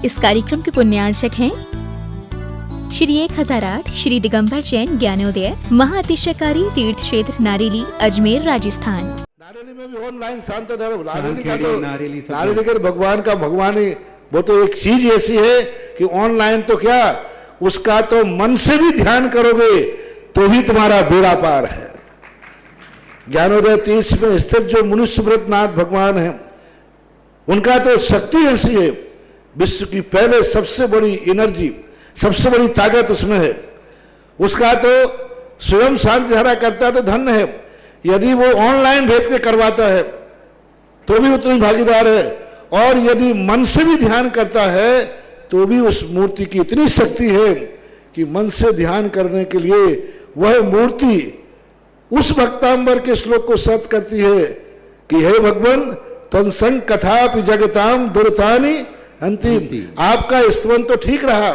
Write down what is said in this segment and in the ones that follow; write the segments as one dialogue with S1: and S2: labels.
S1: इस कार्यक्रम के पुण्यार्चक हैं श्री 1008 श्री दिगंबर जैन ज्ञानोदय महाअतिशयकारी तीर्थ क्षेत्र नारेली अजमेर राजस्थान।
S2: नारेली में भी ऑनलाइन शांत धर्म नारेली का भगवान का भगवान ही वो तो एक चीज ऐसी है कि ऑनलाइन तो क्या उसका तो मन से भी ध्यान करोगे तो भी तुम्हारा बेड़ा पार है। ज्ञानोदय तीर्थ में स्थित जो मुनि सुब्रतनाथ भगवान है उनका तो शक्ति ऐसी है, विश्व की पहले सबसे बड़ी एनर्जी सबसे बड़ी ताकत उसमें है। उसका तो स्वयं शांति धारा करता तो धन्य है, यदि वो ऑनलाइन भेज के करवाता है तो भी उतनी भागीदार है, और यदि मन से भी ध्यान करता है तो भी उस मूर्ति की इतनी शक्ति है कि मन से ध्यान करने के लिए वह मूर्ति उस भक्तांबर के श्लोक को सत्य करती है कि हे भगवान तत्संग कथापि जगताम दुर्तानि अंतिम। आपका स्मरण तो ठीक रहा,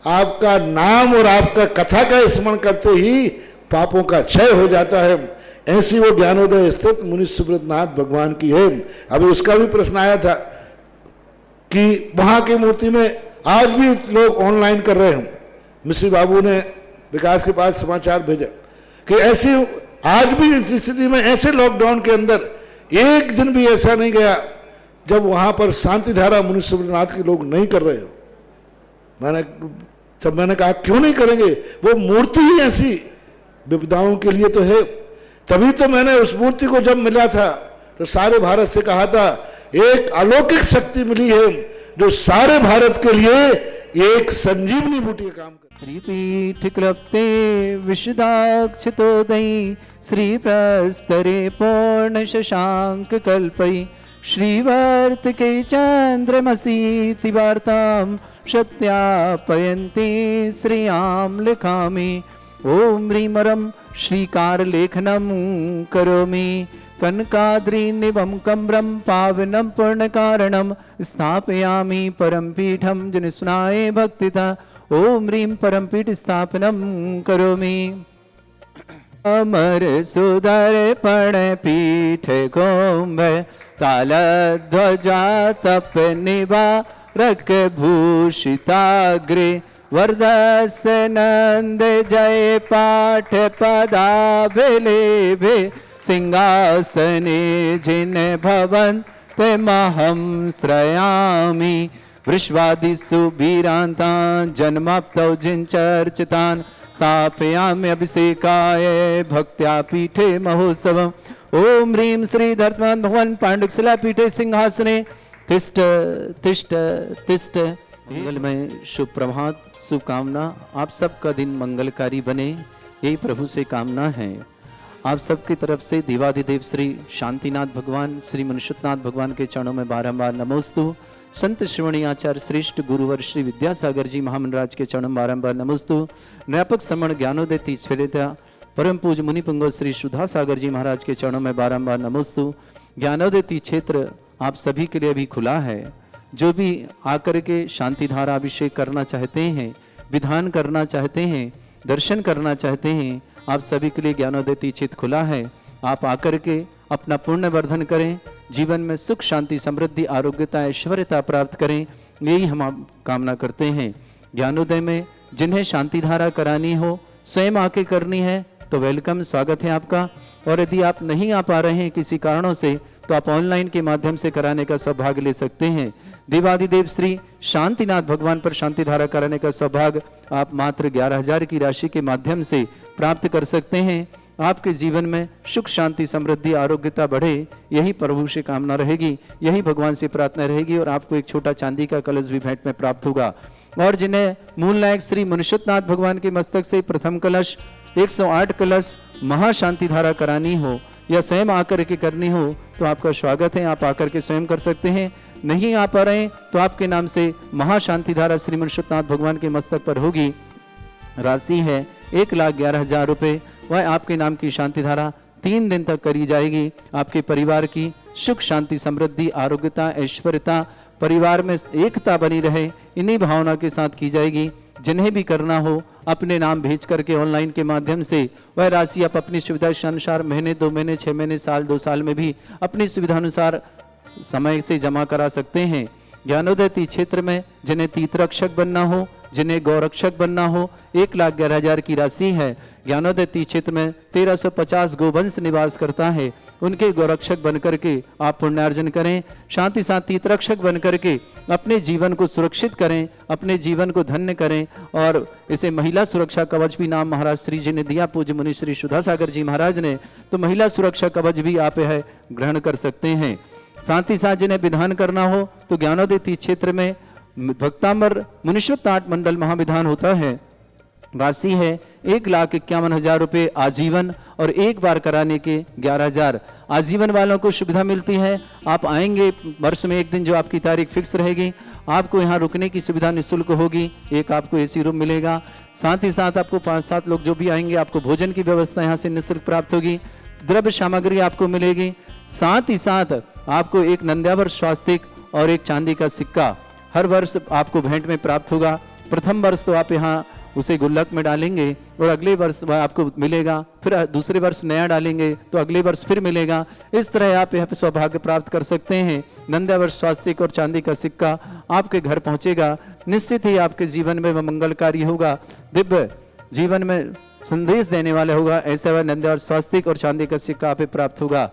S2: आपका नाम और आपका कथा का स्मरण करते ही पापों का क्षय हो जाता है। ऐसी वो ज्ञानोदय स्थित मुनि सुब्रतनाथ भगवान की है। अभी उसका भी प्रश्न आया था कि वहां की मूर्ति में आज भी लोग ऑनलाइन कर रहे हैं। मिश्री बाबू ने विकास के पास समाचार भेजा कि ऐसी आज भी इस स्थिति में ऐसे लॉकडाउन के अंदर एक दिन भी ऐसा नहीं गया जब वहां पर शांति धारा मुनि सुब्रतनाथ के लोग नहीं कर रहे हो। मैंने कहा क्यों नहीं करेंगे, वो मूर्ति ही ऐसी विपदाओं के लिए तो है। तभी तो मैंने उस मूर्ति को जब मिला था तो सारे भारत से कहा था एक अलौकिक शक्ति मिली है जो सारे भारत के लिए एक संजीवनी बूटी का काम कर।
S3: श्रीपीठ क्लप्ते विशदाक्षितोदयी श्री प्रस्तरे पूर्ण शशांक कल्पई श्रीवर्तके चंद्रमसी वार्ताम सत्यापयन्ति श्रियाम लिखामि ओम ह्रीमरम श्रीकार लेखनम करोमि कनकाद्रीनिवं कम्रं पावनं पूर्णकारणं स्थापयामि परमपीठं जनिस्नाय भक्तिता ओम ह्रीं परमपीठ स्थापनं करोमि। अमर सुदर्पण पीठ गोम्ब तालध्वजा तप निवारक भूषिताग्रे वरदस्य नंद जय पाठ पदाभिलेभे सिंहासने जिन भवन तेमहं श्रयामि वृषवादिषु वीरान्ता जन्माप्तौ जिनचर्चितान् स्थापयामि अभिषेकाय भक्त्या पीठे महोत्सवम् ओम ह्रीं श्री धर्तमान भगवान पांडुकशिला पीठे सिंहासने तिष्ठ तिष्ठ तिष्ठ। मंगलमय शुभ प्रभात शुभकामना, आप सबका दिन मंगलकारी बने यही प्रभु से कामना है। आप सबकी तरफ से देवाधिदेव श्री शांतिनाथ भगवान श्री मनुष्यनाथ भगवान के चरणों में बारंबार नमोस्तु। संत श्रवणी आचार्य श्रेष्ठ गुरुवर श्री विद्यासागर जी महामंडराज के चरणों में बारंबार नमोस्तु। न्यापक श्रमण ज्ञानोदय तीर्थेता परम पूज मुनि पुंगव श्री सुधा सागर जी महाराज के चरणों में बारंबार नमोस्तु। ज्ञानोदय तीर्थ क्षेत्र आप सभी के लिए अभी खुला है। जो भी आकर के शांति धारा अभिषेक करना चाहते हैं, विधान करना चाहते हैं, दर्शन करना चाहते हैं, आप सभी के लिए ज्ञानोदय तीर्थ क्षेत्र खुला है। आप आकर के अपना पुण्य वर्धन करें, जीवन में सुख शांति समृद्धि आरोग्यता ऐश्वर्यता प्राप्त करें, यही हम कामना करते हैं। ज्ञानोदय में जिन्हें शांति धारा करानी हो स्वयं आके करनी है तो वेलकम, स्वागत है आपका। और यदि आप नहीं आ पा रहे हैं किसी कारणों से तो आप ऑनलाइन के माध्यम से कराने का सौभाग्य ले सकते हैं। देवाधिदेव श्री शांतिनाथ भगवान पर शांति धारा कराने का सौभाग्य आप मात्र 11,000 की राशि के माध्यम से प्राप्त कर सकते हैं। आपके जीवन में सुख शांति समृद्धि आरोग्यता बढ़े, यही प्रभु से कामना रहेगी, यही भगवान से प्रार्थना रहेगी। और आपको एक छोटा चांदी का कलश भी भेंट में प्राप्त होगा। और जिन्हें मूल नायक श्री मनुष्यनाथ भगवान के मस्तक से प्रथम कलश 108 कलश महाशांति धारा करानी हो या स्वयं आकर के करनी हो तो आपका स्वागत है, आप आकर के स्वयं कर सकते हैं। नहीं आ पा रहे तो आपके नाम से महाशांति धारा श्री मनुष्यनाथ भगवान के मस्तक पर होगी। राशि है 1,11,000 रुपये। वह आपके नाम की शांति धारा 3 दिन तक करी जाएगी। आपके परिवार की सुख शांति समृद्धि आरोग्यता ऐश्वर्यता परिवार में एकता बनी रहे, इन्हीं भावना के साथ की जाएगी। जिन्हें भी करना हो अपने नाम भेज करके ऑनलाइन के माध्यम से वह राशि आप अपनी सुविधा के अनुसार महीने 2 महीने 6 महीने साल 2 साल में भी अपनी सुविधा अनुसार समय से जमा करा सकते हैं। ज्ञानोदय तीर्थ क्षेत्र में जिन्हें तीर्थरक्षक बनना हो, जिन्हें गौरक्षक बनना हो, 1,11,000 की राशि है। ज्ञानोदय तीर्थ क्षेत्र में 1350 गोवंश निवास करता है, उनके गौरक्षक बनकर के आप पुण्यार्जन करें। शांति साथ तीर्थरक्षक बनकर के अपने जीवन को सुरक्षित करें, अपने जीवन को धन्य करें। और इसे महिला सुरक्षा कवच भी नाम महाराज श्री जी ने दिया, पूज्य मुनि श्री सुधा सागर जी महाराज ने। तो महिला सुरक्षा कवच भी आप यह ग्रहण कर सकते हैं। साथ ही साथ जिन्हें विधान करना हो तो ज्ञानोदय तीर्थ क्षेत्र में भक्तांबर मुनीश्वर मंडल महाविधान होता है। राशि है 1,51,000 रुपये आजीवन और एक बार कराने के 11,000। आजीवन वालों को सुविधा मिलती है, आप आएंगे वर्ष में एक दिन जो आपकी तारीख फिक्स रहेगी, आपको यहाँ रुकने की सुविधा निःशुल्क होगी, एक आपको एसी रूम मिलेगा। साथ ही साथ आपको 5-7 लोग जो भी आएंगे आपको भोजन की व्यवस्था यहाँ से निःशुल्क प्राप्त होगी, द्रव्य सामग्री आपको मिलेगी। साथ ही साथ आपको एक नंद्यावर स्वास्तिक और एक चांदी का सिक्का हर वर्ष आपको भेंट में प्राप्त होगा। प्रथम वर्ष तो आप यहाँ उसे गुल्लक में डालेंगे और अगले वर्ष वह आपको मिलेगा, फिर दूसरे वर्ष नया डालेंगे तो अगले वर्ष फिर मिलेगा। इस तरह आप यहाँ पे सौभाग्य प्राप्त कर सकते हैं। नंद्यावर स्वास्तिक और चांदी का सिक्का आपके घर पहुंचेगा, निश्चित ही आपके जीवन में वह मंगलकारी होगा, दिव्य जीवन में संदेश देने वाला होगा। ऐसा वह नंद्यावर स्वास्तिक और चांदी का सिक्का आप प्राप्त होगा।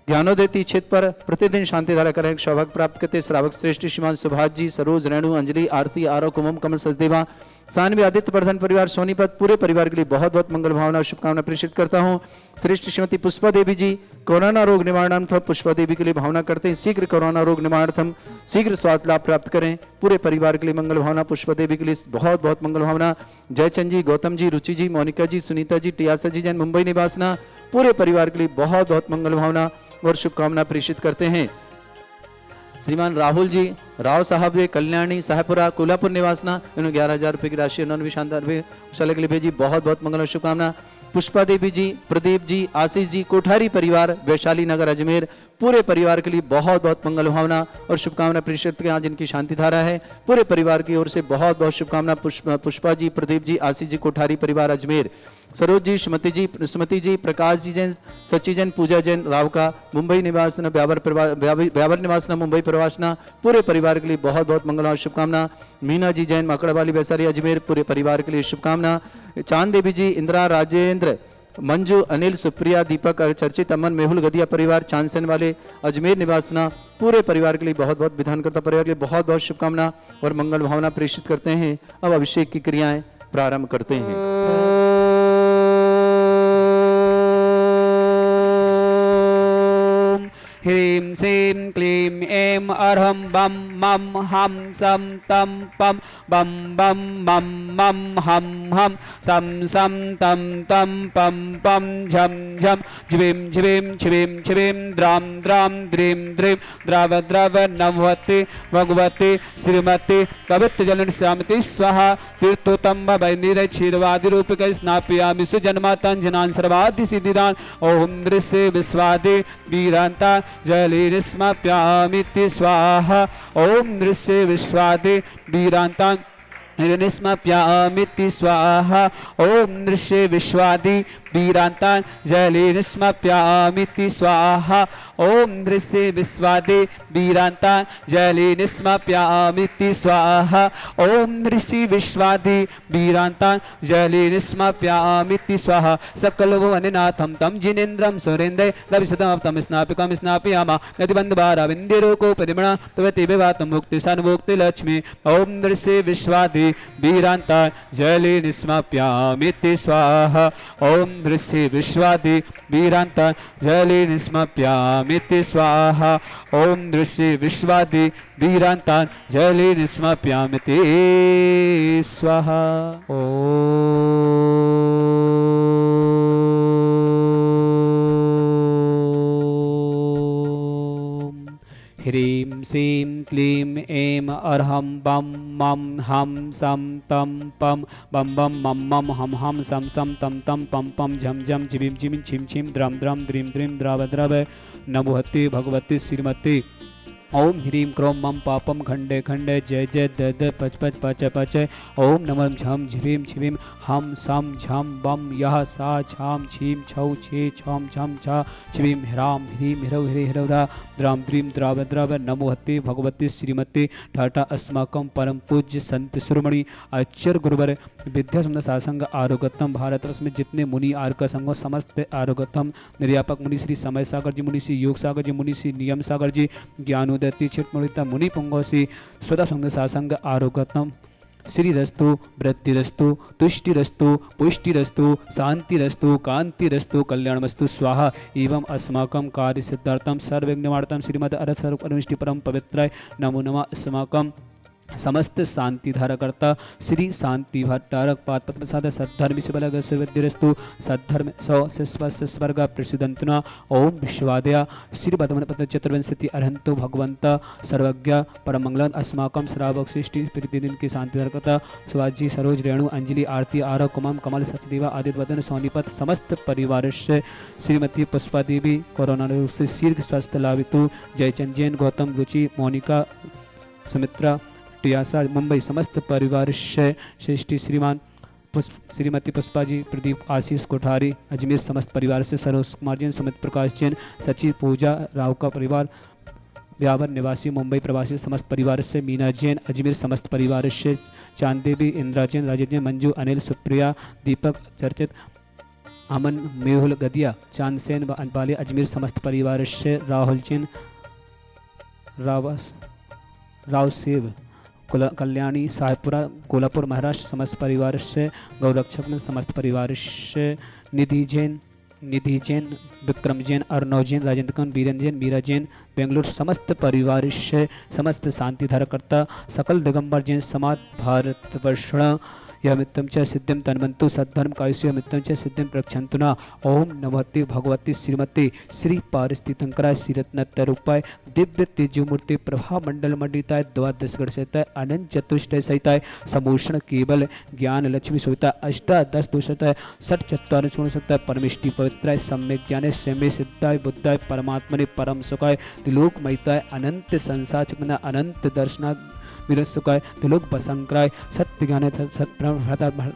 S3: ज्ञानोदय तीर्थ क्षेत्र पर प्रतिदिन शांति धारा करें सौभाग्य प्राप्त करते श्रावक श्रेष्ठ श्रीमान सुभाष जी, सरोज, रेणु, अंजलि, आरती, आरो, कुमम, कमल, सचदेवा, सानवी, आदित्य प्रधान परिवार, सोनीपत, पूरे परिवार के लिए बहुत बहुत मंगल भावना और शुभकामना प्रेषित करता हूँ। श्रेष्ठ श्रीमती पुष्पा देवी जी कोरोना रोग निवारणार्थम पुष्पा देवी के लिए भावना करते हैं, शीघ्र कोरोना रोग निवारणार्थम शीघ्र स्वास्थ्य लाभ प्राप्त करें। पूरे परिवार के लिए मंगल भावना, पुष्पा देवी के लिए बहुत बहुत मंगल भावना। जयचंद जी, गौतम जी, रुचि जी, मोनिका जी, सुनीता जी, टियासा जी, जैन मुंबई निवासना, पूरे परिवार के लिए बहुत बहुत मंगल भावना और शुभकामना प्रेषित करते हैं। श्रीमान राहुल जी, राव साहब जी, कल्याणी, साहपुरा, कोल्हापुर निवासना, इन्होंने 11,000 रुपये की राशि उन्होंने भी शानदार के लिए भेजी, बहुत बहुत मंगल और शुभकामना। पुष्पा देवी जी, प्रदीप जी, आशीष जी, कोठारी परिवार, वैशाली नगर, अजमेर, पूरे परिवार के लिए बहुत बहुत मंगल भावना और शुभकामना प्रेषित के आज इनकी शांति धारा है, पूरे परिवार की ओर से बहुत बहुत शुभकामना। पुष्पा जी, प्रदीप जी, आशीष जी, कोठारी परिवार, अजमेर, सरोज जी, सुमति जी, प्रकाश जी जैन, सची जैन, पूजा जैन, रावका, मुंबई निवासना, ब्यावर निवासना, मुंबई प्रवासना, पूरे परिवार के लिए बहुत बहुत मंगल और शुभकामना। मीना जी जैन, मकड़ा वाली, वैशाली, अजमेर, पूरे परिवार के लिए शुभकामना। चांद देवी जी, इंदिरा, राजेंद्र, मंजू, अनिल, सुप्रिया, दीपक, चर्चित, अमन, मेहुल, गदिया परिवार, चांदसन वाले, अजमेर निवासना, पूरे परिवार के लिए बहुत बहुत विधानकर्ता परिवार के लिए बहुत बहुत शुभकामना और मंगल भावना प्रेषित करते हैं। अब अभिषेक की क्रियाएं प्रारंभ करते हैं।
S4: ह्रीं श्रीं क्लीं ऐं अर्हं बम मम हम सम तम पम बम बम मम मम हम हम सम सम तम तम पम पम झम झम झ्वीं झ्वीं छिवीं छिवीं द्रां द्रां द्रीं द्रीं द्रव द्रव नभवति भगवती श्रीमती पवित्र जल श्यामति स्वाहा तीर्थोत्तम वैनिर क्षीरवादि रूपक स्नापयामि सुजन्मातंजनान् सर्वादि सिद्धिदान ओम दृश्य विश्वादि वीरांता जलिनिस्मप्यामिति स्वाहा ओम दृश्य विश्वादि वीरांता निस्मप्यामिति स्वाहा ओम दृश्य विश्वादि वीरांता जलिनिस्मप्यामिति स्वाहा ओम दृश्य विश्वादि वीरांता जलिनिस्मप्यामिति स्वाहा ओम दृश्य विश्वादि वीरांता जलिनिस्मप्यामिति स्वाहा सकल भुवननाथं तं जिनेन्द्रं सुरेन्द्रे रविशतमं स्नापिकं स्नापयामा यदिबन्धुबाराविन्द्यरोको परिमणा तवति विवातं मुक्ति सन्मुक्ति लक्ष्मी ओम दृश्य विश्वादि वीरांता जलिनिस्मप्यामिति स्वाहा ओम दृश्य विश्वादि वीरांता जलिनिस्मप्यामिति स्वाहा ओम दृश्य विश्वादि वीरांता जलिनिस्मप्यामिति स्वाहा ह्रीं श्रीं क्लीं ऐं अर्हं बम मम हम सम तम पम बम बम मम मम हम हम सम सम तम तम पम पम झम झम झिमिं झिमिं छिम छिम द्रम द्रम द्रीं द्रीं द्रव द्रव नभवति भगवती श्रीमती ओम ह्रीं क्रों मम पापम खंडे खंडे जय जय दय दय पच पच पच पच। ओम नमः झम झिवीं छिवीं हम सम झम बम यह सा छाम छीम छौ छे छम छम छा छिवीं ह्रां ह्रीं ह्रौ ह्री ह्रौ रा द्रां द्रीं द्राव द्राव नमो हते भगवते श्रीमते टाटा अस्माकं परम पूज्य संत शिरोमणि अक्षर गुरुवर विद्यासुंदर सासंग आरोगतम भारतवर्ष में जितने मुनि आर्क संघों समस्त आरोगतम निर्यापक मुनि श्री समय सागर जी, मुनि श्री योग सागर जी, मुनि श्री नियम सागर जी, ज्ञानोदय छिट मुनिता मुनि पुंगो श्री स्वदा सुंदर सासंग आरोगतम श्रीरस्तु वृद्धिरस्तु तुष्टिरस्तु पुष्टिरस्तु शांतिरस्तु कांतिरस्तु कल्याणमस्तु स्वाहा। एवं अस्माकं कार्य सिद्धार्थम सर्वज्ञवार्थम श्रीमद अर्थ सर्व अनुष्टि परम पवित्राय नमो नमः। अस्माकं समस्त शांति धारकर्ता श्री शांति भट्टारक पाद पद्म प्रसाद सद्धर्म से बलग सर्वद्रस्तु सद्धर्म सौ स्वर्ग प्रसिद्धंतना। ओम विश्वादया श्री बदमन पद चतुर्विंशति अरहंतो भगवंत सर्वज्ञ परम मंगल अस्माकं श्रावक सृष्टि प्रतिदिन की शांति धारकर्ता शिवाजी सरोज रेणु अंजलि आरती आरव कुमाम कमल सचदेवा आदित्य वदन सोनीपत समस्त परिवार से श्रीमती पुष्पा देवी कोरोना से शीर्घ स्वास्थ्य लाभितु जयचंद जैन गौतम रुचि मोनिका सुमित्रा टियासा मुंबई समस्त परिवार से श्रेष्ठी श्रीमान श्रीमती पुष्पा जी प्रदीप आशीष कोठारी अजमेर समस्त परिवार से सरोज कुमार जैन सुमित प्रकाश जैन सचिव पूजा राव का परिवार ब्यावर निवासी मुंबई प्रवासी समस्त परिवार से मीना जैन अजमेर समस्त परिवार से चांद देवी इंदिरा जैन राजेश जैन मंजू अनिल सुप्रिया दीपक चर्चित अमन मेहुल गदिया चांद सेन अनपाली अजमेर समस्त परिवार से राहुल जैन राव सेव कल्याणी साहेबपुरा कोल्हापुर महाराष्ट्र समस्त परिवार से गौरक्षक में समस्त परिवार से निधि जैन विक्रम जैन अर्णव जैन राजेंद्र कौन बीरेंद्र जैन मीरा जैन बेंगलुरु समस्त परिवार से समस्त शांति धारकर्ता सकल दिगंबर जैन समाज भारतवर्षण यमित्तम च सिद्धिम तन्वन्तु सद्धर्म कायुष्य यमित्तम च सिद्धिम प्रक्षन्तुना। ओम नमस्ते भगवती श्रीमती श्री पारिस्थितंकरा श्रीरत्नतरूपाय दिव्य तेजोमूर्ति प्रभा मंडल मंडिताय द्वादश गण सहिताय अनंत चतुष्टय सहिताय समूषण केवल ज्ञान लक्ष्मी सहिता अष्टादश दोषताय षट चत्वार चूर्ण सहिताय परमिष्टि पवित्राय सम्यक ज्ञाने स्वयं सिद्धाय बुद्धाय परमात्मने परम सुखाय त्रिलोक महिताय अनंत संसार चक्र अनंत दर्शना विरसुकाय त्रिलोक प्रसंक्राय सत्य ज्ञान सत्य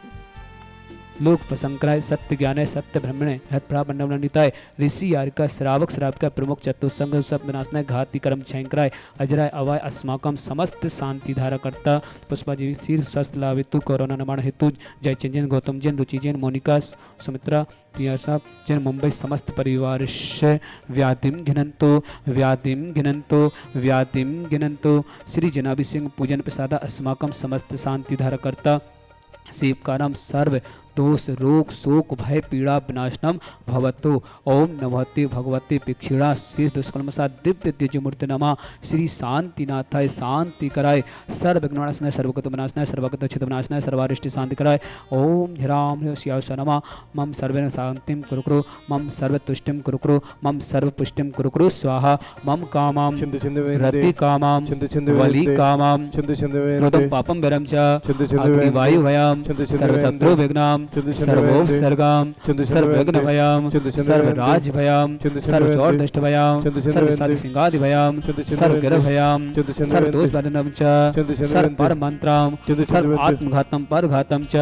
S4: लोक प्रसंक्राय सत्य ज्ञान सत्य ब्रह्मणे हृदय ऋषि यारिका श्रावक श्राविका प्रमुख चतुसंग सब विनाशनाय घाती कर्म छयंकराय अजराय अवाय अस्माकम समस्त शांति धारकर्ता पुष्पा जी शीर स्वस्थ लाभितु कोरोना नमन हेतु जयचंद जैन गौतम जैन रुचि जैन मोनिका सुमित्रा पियासा जैन मुंबई समस्त परिवार से व्याधिम घिनंतो श्री जनाभि सिंह पूजन प्रसाद अस्माकम समस्त शांति धारकर्ता शिवकारम सर्व दोष रोग शोक भय पीड़ा विनाशनम भवतु। ओम नमस्ते भगवते पिक्षिणा श्री दुष्कर्मसा दिव्य तेजमूर्ति नमा श्री शांतिनाथाय शांति कराय सर्व विघ्ननाशनाय सर्वगत विनाशनाय सर्वगत चित विनाशनाय सर्वारिष्टि शांति कराय। ओम ह्राम शिवाय नमा मम सर्वेन शांतिम कुरुकुरु मम सर्वतुष्टिम कुरुकुरु मम सर्वपुष्टिम कुरुकुरु स्वाहा। मम कामाम रति कामाम वली कामाम क्रोधम पापम विरम च वायु भयाम सर्वशत्रु विघ्नाम सर्वोपसर्गाम सर्वविघ्नभयाम सर्वराजभयाम सर्वचौर्दष्टभयाम सर्वसत्सिंहादिभयाम सर्वगिरभयाम सर्वदोषवर्धनम च सर्वपरमंत्राम सर्वात्मघातम परघातम च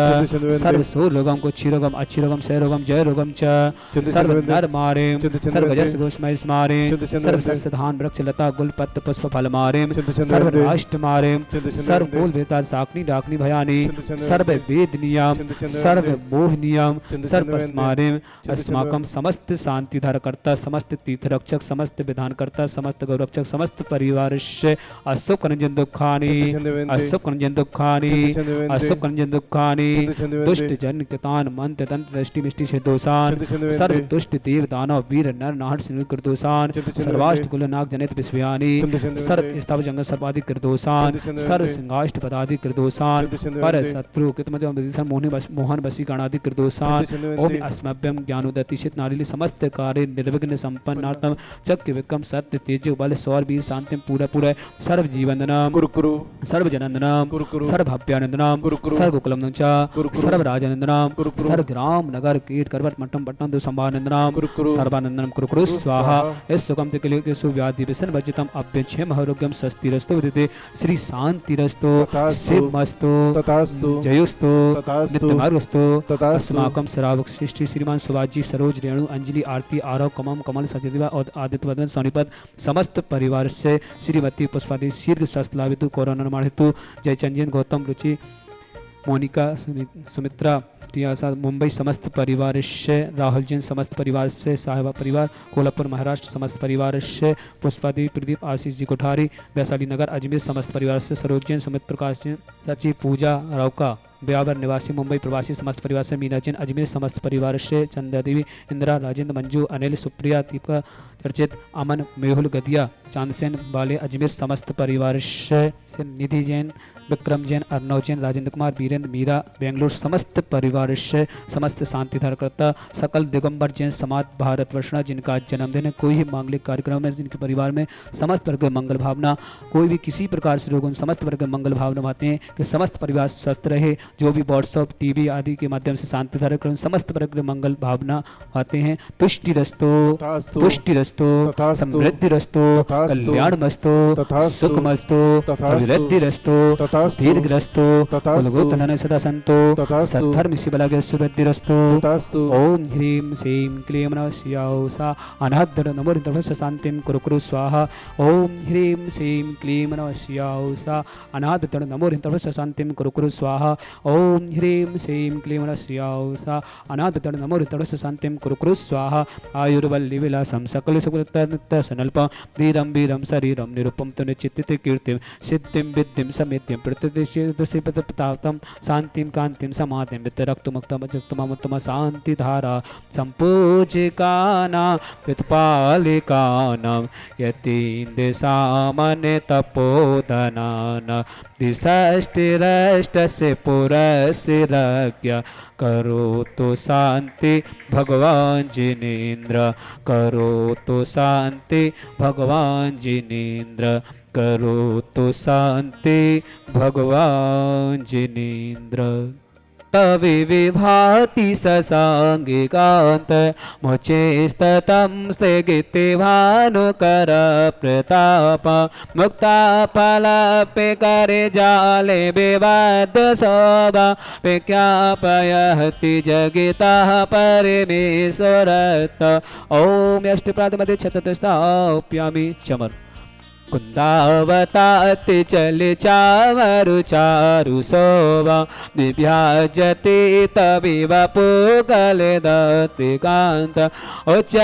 S4: सर्वसोरोगम को क्षीरोगम अच्छीरोगम क्षयरोगम जयरोगम च सर्वनरमारेम सर्वजसघोषमय स्मारेम सर्वसस्यधान वृक्ष लता गुलपत्र पुष्प फलमारेम सर्वराष्ट्रमारेम सर्वमूलभेता साकनी डाकनी भयानी सर्ववेदनीयाम सर्वमोहनीयाम सर्वस्मारेम अस्माकम समस्त शांति धारकर्ता समस्त तीर्थरक्षक समस्त विधानकर्ता समस्त गौरक्षक समस्त परिवार से अशोक रंजन दुखानी दुष्ट जन कृतान मंत्र तंत्र दृष्टि मिष्टि से दोषान सर्व दुष्ट देव दानव वीर नर नाहर सिंह कृदोषान सर्वाष्ट कुल नाग जनित विश्वयानी सर्व स्तव जंगल सर्वाधिक कृदोषान सर्व सिंहाष्ट पदाधिक कृदोषान पर शत्रु कृतमज मोहन बस वशीकरणादि कृदोषात् ओम अस्मभ्यं ज्ञानोदतिशित नारीली समस्त कार्य निर्विघ्न संपन्नार्थम चक्र विक्रम सत्य तेज बल सौर वीर शांतिम पूरा पूरा सर्व जीवनम
S3: कुरु
S4: सर्व जनंदनम सर्व भव्यानंदनम सर्व कुलम सर्व राजानंदनम सर्व ग्राम नगर कीट करवट मट्टम पट्टम दो संभानंदनम सर्वानंदनम कुरु स्वाहा इस सुगम के लिए सुव्याधि व्यसन वर्जितम अभ्यक्षेम आरोग्यम स्वस्तिरस्तु विदिते श्री शांतिरस्तु शिवमस्तु जयोस्तु नित्यमार्गस्तु अस्माकं श्रावक श्रेष्ठी श्रीमान सुभाजी सरोज रेणु अंजलि आरती आरव कमम कमल सचदेवा और आदित्य वदन सोनीपत समस्त परिवार से श्रीमती पुष्पादी शीर्घ स्वस्थ लाभितु कोरोना माणितु जय चंजन गौतम रुचि मोनिका सुमित्रा टियासा मुंबई समस्त परिवार से राहुल जैन समस्त परिवार से साहिबा परिवार कोल्हापुर महाराष्ट्र समस्त परिवार से पुष्पादी प्रदीप आशीष जी कोठारी वैशाली नगर अजमेर समस्त परिवार से सरोज जैन सुमित प्रकाश जैन सचिव पूजा रावका ब्यावर निवासी मुंबई प्रवासी समस्त परिवार से मीना जैन अजमेर समस्त परिवार से चंदा देवी इंदिरा राजेंद्र मंजू अनिल सुप्रिया दीपिका चर्चित अमन मेहुल गदिया चांदसेन बाले अजमेर समस्त परिवार से निधि जैन विक्रम जैन अर्णव जैन राजेंद्र कुमार वीरेंद्र मीरा बेंगलुरु समस्त परिवार से समस्त शांति धारकर्ता सकल दिगंबर जैन समाज भारत वर्षणा जिनका आज जन्मदिन है कोई भी मांगलिक कार्यक्रम है जिनके परिवार में समस्त वर्ग मंगल भावना कोई भी किसी प्रकार से लोग उन समस्त वर्ग मंगल भावना भाते हैं कि समस्त परिवार स्वस्थ रहे जो भी व्हाट्सअप टीवी आदि के माध्यम से शांति धारक समस्त वर्ग मंगल भावना भाते हैं तुष्टि रस्तो समृद्धि रस्तो कल्याण मस्तो सुख मस्तो अभिवृद्धि रस्तो दीर्घ रस्तो कुलगोत्रधन सदा संतो सद्धर्म शिवलगे सुवृद्धि रस्तो ओम ह्रीं श्रीं क्लीं नमः शिवाय सा अनाहत नमो ऋतवस्य शांतिं कुरु स्वाहा ओम ह्रीं श्रीं क्लीं नमः शिवाय सा अनाहत नमो ऋतवस्य शांतिं कुरु स्वाहा ओम ह्रीं श्रीं क्लीं नमः शिवाय सा अनाहत नमो ऋतवस्य शांतिं कुरु स्वाहा आयुर्वल्ली विलासं सकल सुकृत सनल्प वीरं वीरं शरीरं निरुपम तु निश्चित कीर्तिं सिद्धिं विद्धिं समितिं प्रतिष्ठितम शांतिं कांतिं समाधिं वितरक्तमुक्तम शांति धारा संपूजिकाना पितपालिकानां यतीन्द्र सामने तपोधनाना दिषष्टिरष्टस्य पुरस्य रज्ञ करो तो शांति भगवान जिनेन्द्र करो तो शांति भगवान जिनेन्द्र करो तो शांति भगवान जिनेन्द्र तवि विभाति ससांगिकांत मुचे स्ततं स्थगिते भानुकर प्रताप मुक्ता फलपे करे जाले विवाद शोभा विज्ञापयति जगितः परमेश्वरत् ओम अष्टप्रादमध्ये छतस्थाप्यामि चमर कुंदावताति चल चावरु चारु शोभा विभ्याजति तविव पुगल दत्ति कांत उच्च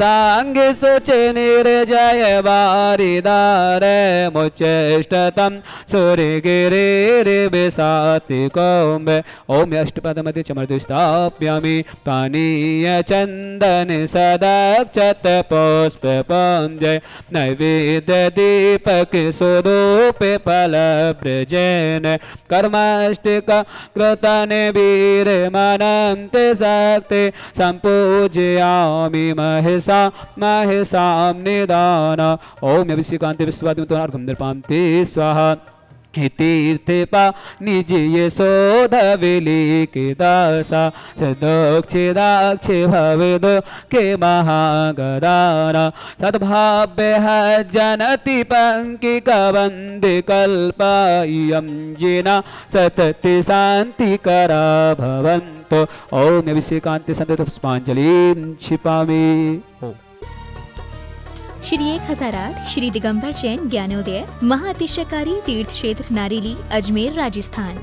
S4: सांग सुच निर्जय वारिदार मुचेष्टतम सूर्यगिरि विसाति कौम्ब ओम अष्टपदमध्ये चमर्दुष्टाप्यामि पानीय चंदन सदक्षत पुष्प पंजय नैवेद्य दीपक स्वरूप फल ब्रजन कर्माष्टिक कृतन वीर मनंत शक्ति संपूजयामि महेशां निदान ओम अभिषेकांति विश्वादिमुत्तरार्घं निर्पान्ति स्वाहा तीर्थे निज यशोध विलिखि दासा सदोक्षिदाक्षि भवेद के महागदाना सद्भाव्य जनति पंकि कवंदि कल्पायं जिना सतति शांति करा भवन्तु ओम अभिषेकांति संत पुष्पांजलिं क्षिपामि।
S1: श्री 1008 श्री दिगंबर जैन ज्ञानोदय महाअतिशयकारी तीर्थ क्षेत्र नारेली अजमेर राजस्थान।